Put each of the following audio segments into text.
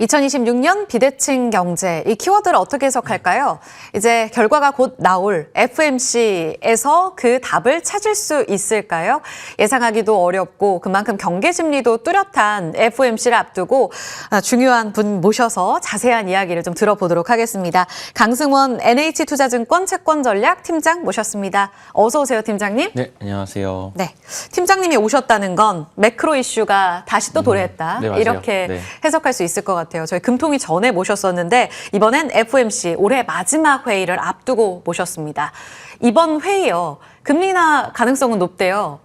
2026년 비대칭 경제, 이 키워드를 어떻게 해석할까요? 이제 결과가 곧 나올 FMC에서 그 답을 찾을 수 있을까요? 예상하기도 어렵고 그만큼 경계 심리도 뚜렷한 FMC를 앞두고 중요한 분 모셔서 자세한 이야기를 좀 들어보도록 하겠습니다. 강승원 NH투자증권 채권전략 팀장 모셨습니다. 어서 오세요, 팀장님. 네, 안녕하세요. 네, 팀장님이 오셨다는 건 매크로 이슈가 다시 또 도래했다. 네, 맞아요. 이렇게 네. 해석할 수 있을 것 같아요. 저희 금통위 전에 모셨었는데 이번엔 FOMC 올해 마지막 회의를 앞두고 모셨습니다. 이번 회의요. 금리 인하 가능성은 높대요.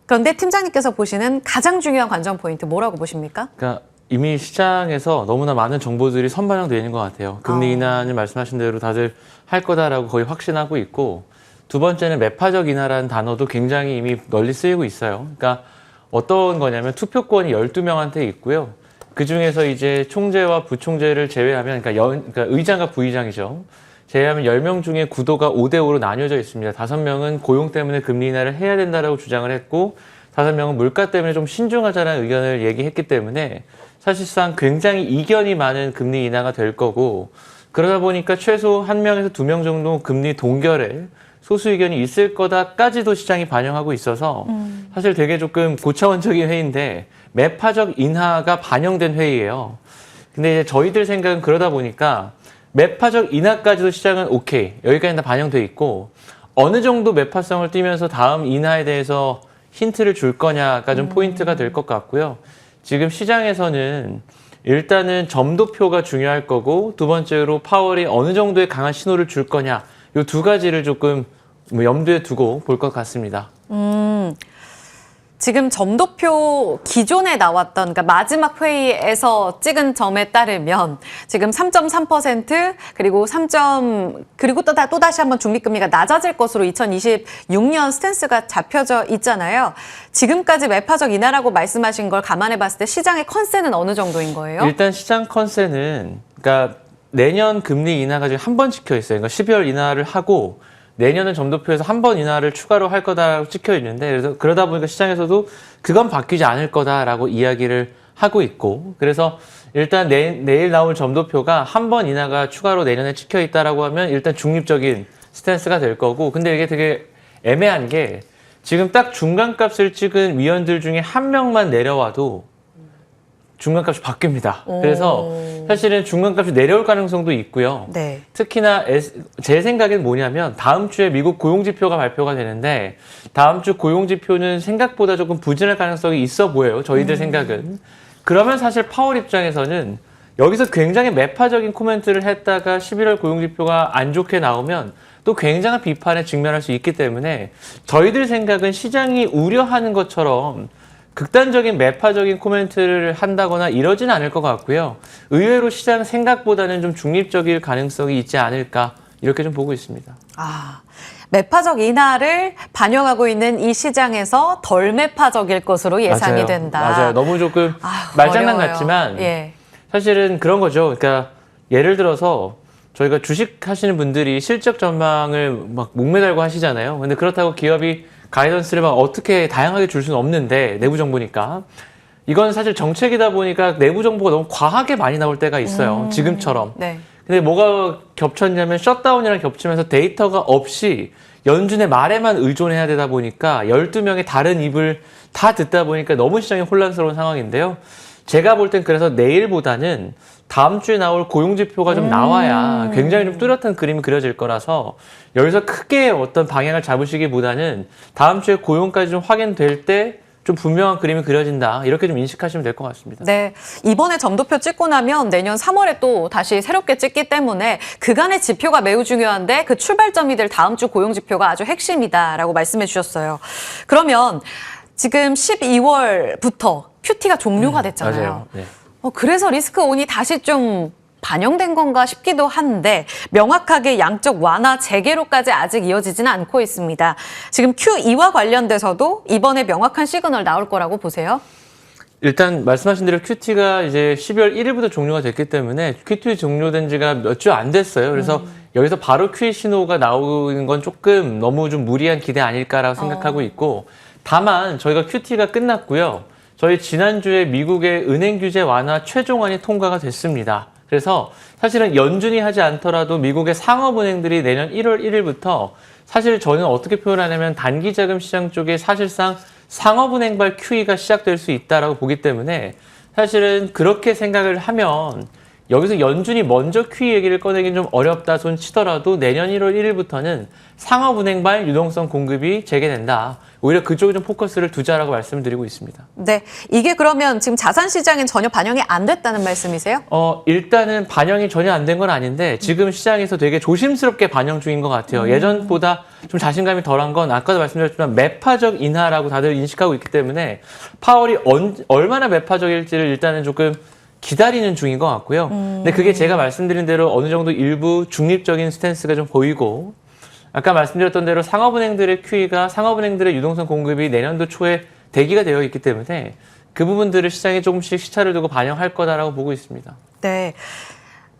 그런데 팀장님께서 보시는 가장 중요한 관전 포인트 뭐라고 보십니까? 그러니까 이미 시장에서 너무나 많은 정보들이 선반영되어 있는 것 같아요. 금리 인하는 말씀하신 대로 다들 할 거다라고 거의 확신하고 있고, 두 번째는 매파적 인하라는 단어도 굉장히 이미 널리 쓰이고 있어요. 그러니까 어떤 거냐면 투표권이 12명한테 있고요. 그중에서 이제 총재와 부총재를 제외하면, 그러니까 의장과 부의장이죠. 제외하면 10명 중에 구도가 5대5로 나뉘어져 있습니다. 5명은 고용 때문에 금리 인하를 해야 된다라고 주장을 했고, 5명은 물가 때문에 좀 신중하자는 의견을 얘기했기 때문에 사실상 굉장히 이견이 많은 금리 인하가 될 거고, 그러다 보니까 최소 1명에서 2명 정도 금리 동결에 소수 의견이 있을 거다까지도 시장이 반영하고 있어서 사실 되게 조금 고차원적인 회의인데 매파적 인하가 반영된 회의예요. 근데 이제 저희들 생각은 그러다 보니까 매파적 인하까지도 시장은 오케이, 여기까지 다 반영돼 있고, 어느 정도 매파성을 띠면서 다음 인하에 대해서 힌트를 줄 거냐가 좀 포인트가 될 것 같고요. 지금 시장에서는 일단은 점도표가 중요할 거고, 두 번째로 파월이 어느 정도의 강한 신호를 줄 거냐, 이 두 가지를 조금 염두에 두고 볼 것 같습니다. 지금 점도표 기존에 나왔던, 그러니까 마지막 회의에서 찍은 점에 따르면 지금 3.3% 그리고 그리고 또다시 한번 중립금리가 낮아질 것으로 2026년 스탠스가 잡혀져 있잖아요. 지금까지 매파적 인하라고 말씀하신 걸 감안해 봤을 때 시장의 컨센은 어느 정도인 거예요? 일단 시장 컨센은, 그러니까 내년 금리 인하가 지금 한 번 찍혀 있어요. 그러니까 12월 인하를 하고 내년은 점도표에서 한 번 인하를 추가로 할 거다라고 찍혀 있는데, 그래서 그러다 보니까 시장에서도 그건 바뀌지 않을 거다라고 이야기를 하고 있고, 그래서 일단 내일 나올 점도표가 한 번 인하가 추가로 내년에 찍혀 있다라고 하면 일단 중립적인 스탠스가 될 거고, 근데 이게 되게 애매한 게 지금 딱 중간값을 찍은 위원들 중에 한 명만 내려와도 중간값이 바뀝니다. 그래서 사실은 중간값이 내려올 가능성도 있고요. 네. 특히나 제 생각엔 뭐냐면 다음 주에 미국 고용지표가 발표가 되는데, 다음 주 고용지표는 생각보다 조금 부진할 가능성이 있어 보여요. 저희들 생각은. 그러면 사실 파월 입장에서는 여기서 굉장히 매파적인 코멘트를 했다가 11월 고용지표가 안 좋게 나오면 또 굉장한 비판에 직면할 수 있기 때문에 저희들 생각은 시장이 우려하는 것처럼 극단적인 매파적인 코멘트를 한다거나 이러진 않을 것 같고요. 의외로 시장 생각보다는 좀 중립적일 가능성이 있지 않을까, 이렇게 좀 보고 있습니다. 매파적 인하를 반영하고 있는 이 시장에서 덜 매파적일 것으로 예상이 맞아요. 된다. 맞아요. 너무 조금 말장난 어려워요. 같지만 예. 사실은 그런 거죠. 그러니까 예를 들어서 저희가 주식 하시는 분들이 실적 전망을 막 목매달고 하시잖아요. 근데 그렇다고 기업이 가이던스를 막 어떻게 다양하게 줄 수는 없는데, 내부 정보니까. 이건 사실 정책이다 보니까 내부 정보가 너무 과하게 많이 나올 때가 있어요. 지금처럼. 네. 근데 뭐가 겹쳤냐면 셧다운이랑 겹치면서 데이터가 없이 연준의 말에만 의존해야 되다 보니까 12명의 다른 입을 다 듣다 보니까 너무 시장이 혼란스러운 상황인데요. 제가 볼 땐 그래서 내일보다는 다음 주에 나올 고용지표가 좀 나와야 굉장히 좀 뚜렷한 그림이 그려질 거라서 여기서 크게 어떤 방향을 잡으시기보다는 다음 주에 고용까지 좀 확인될 때 좀 분명한 그림이 그려진다, 이렇게 좀 인식하시면 될 것 같습니다. 네, 이번에 점도표 찍고 나면 내년 3월에 또 다시 새롭게 찍기 때문에 그간의 지표가 매우 중요한데 그 출발점이 될 다음 주 고용 지표가 아주 핵심이다라고 말씀해 주셨어요. 그러면 지금 12월부터 QT가 종료가 됐잖아요. 맞아요. 네. 그래서 리스크 온이 다시 좀 반영된 건가 싶기도 한데 명확하게 양적 완화 재개로까지 아직 이어지지는 않고 있습니다. 지금 QE와 관련돼서도 이번에 명확한 시그널 나올 거라고 보세요? 일단 말씀하신 대로 QT가 이제 12월 1일부터 종료가 됐기 때문에 QT 종료된 지가 몇 주 안 됐어요. 그래서 여기서 바로 QE 신호가 나오는 건 조금 너무 좀 무리한 기대 아닐까라고 생각하고 있고, 다만 저희가 QT가 끝났고요. 저희 지난주에 미국의 은행 규제 완화 최종안이 통과가 됐습니다. 그래서 사실은 연준이 하지 않더라도 미국의 상업은행들이 내년 1월 1일부터 사실 저는 어떻게 표현하냐면 단기자금 시장 쪽에 사실상 상업은행발 QE가 시작될 수 있다라고 보기 때문에 사실은 그렇게 생각을 하면 여기서 연준이 먼저 QE 얘기를 꺼내긴 좀 어렵다 손 치더라도 내년 1월 1일부터는 상업은행발 유동성 공급이 재개된다. 오히려 그쪽에 좀 포커스를 두자라고 말씀드리고 있습니다. 네, 이게 그러면 지금 자산 시장엔 전혀 반영이 안 됐다는 말씀이세요? 일단은 반영이 전혀 안 된 건 아닌데 지금 시장에서 되게 조심스럽게 반영 중인 것 같아요. 예전보다 좀 자신감이 덜한 건 아까도 말씀드렸지만 매파적 인하라고 다들 인식하고 있기 때문에 파월이 얼마나 매파적일지를 일단은 조금 기다리는 중인 것 같고요. 근데 그게 제가 말씀드린 대로 어느 정도 일부 중립적인 스탠스가 좀 보이고 아까 말씀드렸던 대로 상업은행들의 QE가 상업은행들의 유동성 공급이 내년도 초에 대기가 되어 있기 때문에 그 부분들을 시장에 조금씩 시차를 두고 반영할 거다라고 보고 있습니다. 네.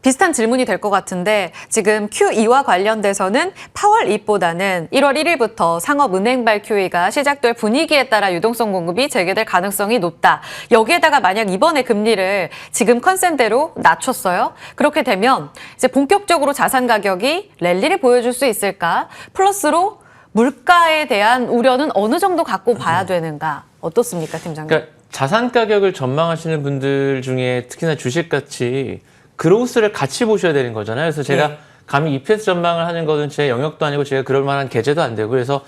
비슷한 질문이 될 것 같은데 지금 QE와 관련돼서는 파월 입보다는 1월 1일부터 상업은행발 QE가 시작될 분위기에 따라 유동성 공급이 재개될 가능성이 높다. 여기에다가 만약 이번에 금리를 지금 컨센대로 낮췄어요. 그렇게 되면 이제 본격적으로 자산 가격이 랠리를 보여줄 수 있을까? 플러스로 물가에 대한 우려는 어느 정도 갖고 봐야 되는가? 어떻습니까, 팀장님? 그러니까 자산 가격을 전망하시는 분들 중에 특히나 주식같이 그로스를 같이 보셔야 되는 거잖아요. 그래서 제가 감히 EPS 전망을 하는 것은 제 영역도 아니고 제가 그럴 만한 계제도 안 되고 그래서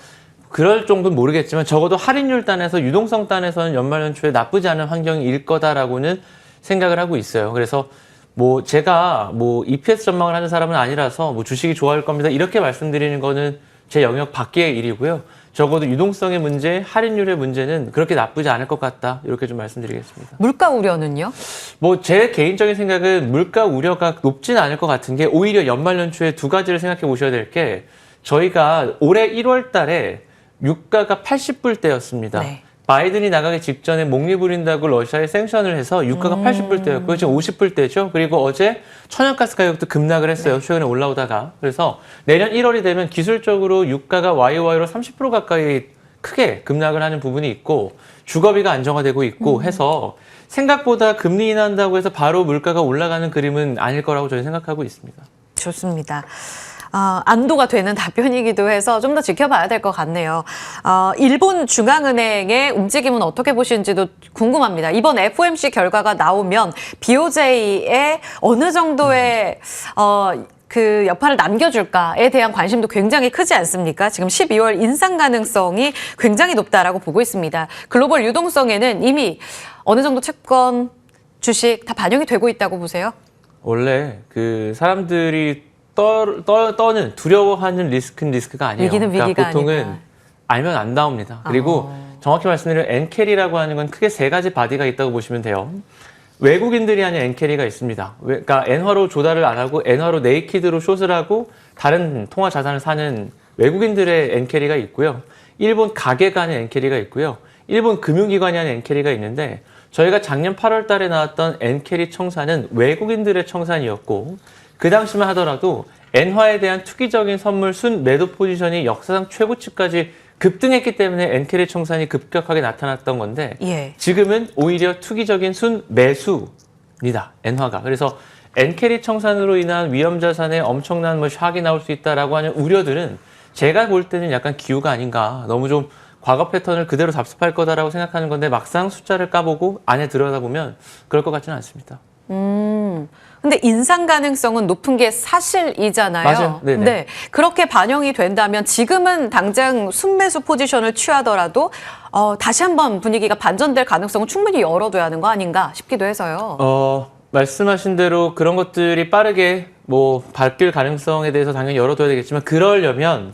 그럴 정도는 모르겠지만 적어도 할인율 단에서 유동성 단에서는 연말 연초에 나쁘지 않은 환경일 거다라고는 생각을 하고 있어요. 그래서 뭐 제가 뭐 EPS 전망을 하는 사람은 아니라서 뭐 주식이 좋아할 겁니다. 이렇게 말씀드리는 거는 제 영역 밖의 일이고요. 적어도 유동성의 문제, 할인율의 문제는 그렇게 나쁘지 않을 것 같다. 이렇게 좀 말씀드리겠습니다. 물가 우려는요? 뭐 제 개인적인 생각은 물가 우려가 높지는 않을 것 같은 게 오히려 연말 연초에 두 가지를 생각해 보셔야 될 게 저희가 올해 1월 달에 유가가 80불대였습니다. 네. 바이든이 나가기 직전에 목리 부린다고 러시아에 생션을 해서 유가가 80불대였고요. 지금 50불대죠. 그리고 어제 천연가스 가격도 급락을 했어요. 최근에 올라오다가. 그래서 내년 1월이 되면 기술적으로 유가가 YOY로 30% 가까이 크게 급락을 하는 부분이 있고 주거비가 안정화되고 있고 해서 생각보다 금리 인하한다고 해서 바로 물가가 올라가는 그림은 아닐 거라고 저는 생각하고 있습니다. 좋습니다. 안도가 되는 답변이기도 해서 좀 더 지켜봐야 될 것 같네요. 일본 중앙은행의 움직임은 어떻게 보시는지도 궁금합니다. 이번 FOMC 결과가 나오면 BOJ에 어느 정도의 그 여파를 남겨줄까에 대한 관심도 굉장히 크지 않습니까? 지금 12월 인상 가능성이 굉장히 높다라고 보고 있습니다. 글로벌 유동성에는 이미 어느 정도 채권, 주식 다 반영이 되고 있다고 보세요? 원래 그 사람들이 떠는 두려워하는 리스크는 리스크가 아니에요. 위기는 위기가 그러니까 보통은 아니다. 알면 안 나옵니다. 그리고 정확히 말씀드리면 엔캐리라고 하는 건 크게 세 가지 바디가 있다고 보시면 돼요. 외국인들이 하는 엔캐리가 있습니다. 그러니까 엔화로 조달을 안 하고 엔화로 네이키드로 숏을 하고 다른 통화 자산을 사는 외국인들의 엔캐리가 있고요. 일본 가게가 하는 엔캐리가 있고요. 일본 금융기관이 하는 엔캐리가 있는데 저희가 작년 8월 달에 나왔던 엔캐리 청산은 외국인들의 청산이었고 그 당시만 하더라도 엔화에 대한 투기적인 선물 순 매도 포지션이 역사상 최고치까지 급등했기 때문에 엔캐리 청산이 급격하게 나타났던 건데 지금은 오히려 투기적인 순 매수입니다. 엔화가. 그래서 엔캐리 청산으로 인한 위험 자산에 엄청난 뭐 샥이 나올 수 있다라고 하는 우려들은 제가 볼 때는 약간 기우가 아닌가. 너무 좀 과거 패턴을 그대로 답습할 거다라고 생각하는 건데 막상 숫자를 까보고 안에 들여다보면 그럴 것 같지는 않습니다. 근데 인상 가능성은 높은 게 사실이잖아요. 맞아요. 네네. 네. 그렇게 반영이 된다면 지금은 당장 순매수 포지션을 취하더라도 다시 한번 분위기가 반전될 가능성은 충분히 열어둬야 하는 거 아닌가 싶기도 해서요. 말씀하신 대로 그런 것들이 빠르게 뭐 바뀔 가능성에 대해서 당연히 열어둬야 되겠지만 그러려면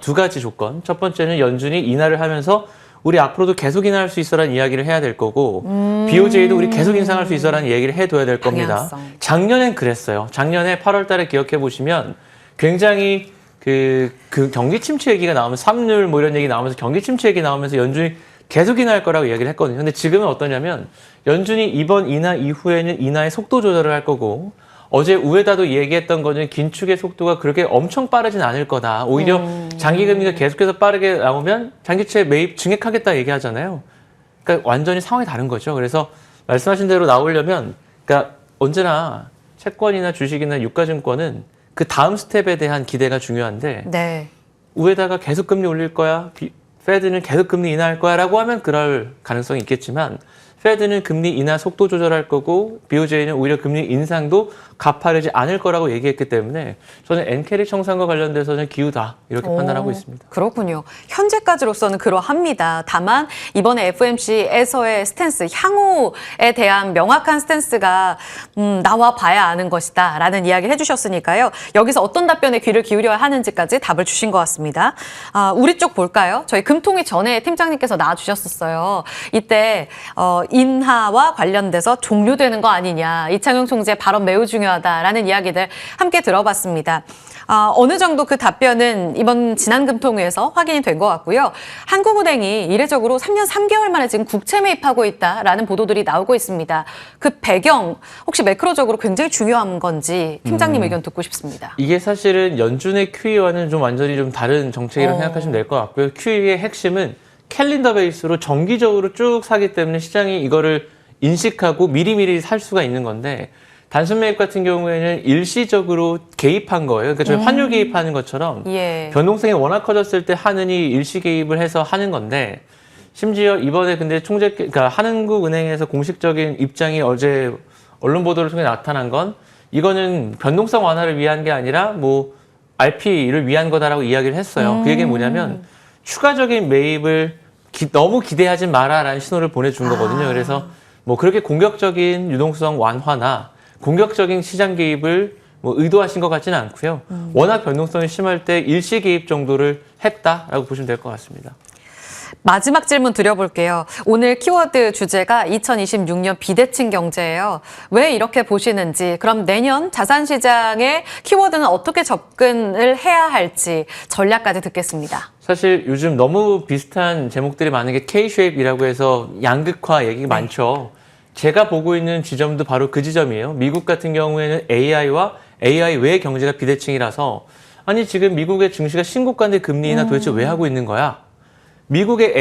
두 가지 조건. 첫 번째는 연준이 인하를 하면서 우리 앞으로도 계속 인하할 수 있어라는 이야기를 해야 될 거고 BOJ도 우리 계속 인상할 수 있어라는 얘기를 해둬야 될 겁니다. 방향성. 작년엔 그랬어요. 작년에 8월 달에 기억해 보시면 굉장히 그 경기 침체 얘기가 나오면서 삼률 뭐 이런 얘기 나오면서 경기 침체 얘기 나오면서 연준이 계속 인하할 거라고 이야기를 했거든요. 근데 지금은 어떠냐면 연준이 이번 인하 이후에는 인하의 속도 조절을 할 거고 어제 우에다도 얘기했던 거는 긴축의 속도가 그렇게 엄청 빠르진 않을 거다. 오히려 장기금리가 계속해서 빠르게 나오면 장기채 매입 증액하겠다 얘기하잖아요. 그러니까 완전히 상황이 다른 거죠. 그래서 말씀하신 대로 나오려면 그러니까 언제나 채권이나 주식이나 유가증권은 그 다음 스텝에 대한 기대가 중요한데 네. 위에다가 계속 금리 올릴 거야, 페드는 계속 금리 인하할 거야라고 하면 그럴 가능성이 있겠지만 페드는 금리 인하 속도 조절할 거고 BOJ는 오히려 금리 인상도 가파르지 않을 거라고 얘기했기 때문에 저는 엔캐리 청산과 관련돼서는 기우다 이렇게 판단하고 있습니다. 그렇군요. 현재까지로서는 그러합니다. 다만 이번에 FOMC에서의 스탠스, 향후에 대한 명확한 스탠스가 나와 봐야 아는 것이다 라는 이야기를 해주셨으니까요. 여기서 어떤 답변에 귀를 기울여야 하는지까지 답을 주신 것 같습니다. 우리 쪽 볼까요? 저희 금통위 전에 팀장님께서 나와주셨었어요. 이때 인하와 관련돼서 종료되는 거 아니냐. 이창용 총재 발언 매우 중요하다라는 이야기들 함께 들어봤습니다. 어느 정도 그 답변은 이번 지난 금통위에서 확인이 된 것 같고요. 한국은행이 이례적으로 3년 3개월 만에 지금 국채 매입하고 있다라는 보도들이 나오고 있습니다. 그 배경 혹시 매크로적으로 굉장히 중요한 건지 팀장님 의견 듣고 싶습니다. 이게 사실은 연준의 QE와는 좀 완전히 좀 다른 정책이라고 생각하시면 될 것 같고요. QE의 핵심은 캘린더 베이스로 정기적으로 쭉 사기 때문에 시장이 이거를 인식하고 미리미리 살 수가 있는 건데 단순 매입 같은 경우에는 일시적으로 개입한 거예요. 그러니까 저희 환율 개입하는 것처럼 예. 변동성이 워낙 커졌을 때 하느니 일시 개입을 해서 하는 건데 심지어 이번에 근데 그러니까 한국은행에서 공식적인 입장이 어제 언론 보도를 통해 나타난 건 이거는 변동성 완화를 위한 게 아니라 뭐 RP를 위한 거다라고 이야기를 했어요. 그 얘기는 뭐냐면 추가적인 매입을 너무 기대하지 마라라는 신호를 보내준 거거든요. 그래서 뭐 그렇게 공격적인 유동성 완화나 공격적인 시장 개입을 뭐 의도하신 것 같지는 않고요. 워낙 변동성이 심할 때 일시 개입 정도를 했다라고 보시면 될 것 같습니다. 마지막 질문 드려볼게요. 오늘 키워드 주제가 2026년 비대칭 경제예요. 왜 이렇게 보시는지, 그럼 내년 자산시장의 키워드는 어떻게 접근을 해야 할지 전략까지 듣겠습니다. 사실 요즘 너무 비슷한 제목들이 많은 게 K-쉐입이라고 해서 양극화 얘기가 많죠. 제가 보고 있는 지점도 바로 그 지점이에요. 미국 같은 경우에는 AI와 AI 외 경제가 비대칭이라서 아니 지금 미국의 증시가 신고가인데 금리 인하 도대체 왜 하고 있는 거야? 미국의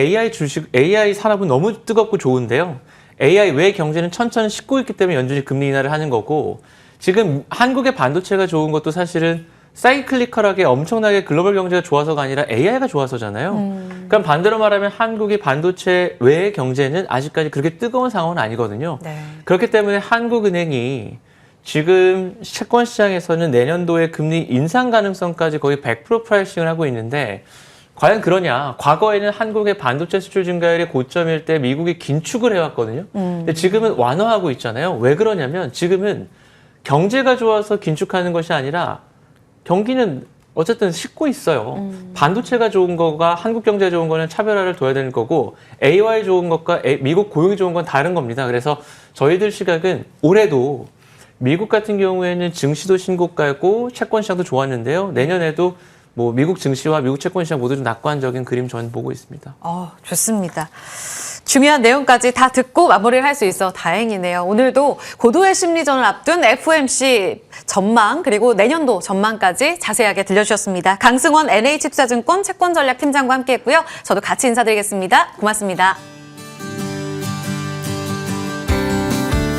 AI 산업은 너무 뜨겁고 좋은데요. AI 외 경제는 천천히 식고 있기 때문에 연준이 금리 인하를 하는 거고 지금 한국의 반도체가 좋은 것도 사실은 사이클리컬하게 엄청나게 글로벌 경제가 좋아서가 아니라 AI가 좋아서잖아요. 그럼 반대로 말하면 한국의 반도체 외 경제는 아직까지 그렇게 뜨거운 상황은 아니거든요. 네. 그렇기 때문에 한국은행이 지금 채권 시장에서는 내년도에 금리 인상 가능성까지 거의 100% 프라이싱을 하고 있는데 과연 그러냐? 과거에는 한국의 반도체 수출 증가율이 고점일 때 미국이 긴축을 해왔거든요. 근데 지금은 완화하고 있잖아요. 왜 그러냐면 지금은 경제가 좋아서 긴축하는 것이 아니라 경기는 어쨌든 식고 있어요. 반도체가 좋은 거가 한국 경제가 좋은 거는 차별화를 둬야 되는 거고 AI 좋은 것과 미국 고용이 좋은 건 다른 겁니다. 그래서 저희들 시각은 올해도 미국 같은 경우에는 증시도 신고가고 채권 시장도 좋았는데요. 내년에도 뭐 미국 증시와 미국 채권 시장 모두 좀 낙관적인 그림 저는 보고 있습니다. 좋습니다. 중요한 내용까지 다 듣고 마무리를 할 수 있어 다행이네요. 오늘도 고도의 심리전을 앞둔 FOMC 전망 그리고 내년도 전망까지 자세하게 들려주셨습니다. 강승원 NH투자증권 채권전략팀장과 함께했고요. 저도 같이 인사드리겠습니다. 고맙습니다.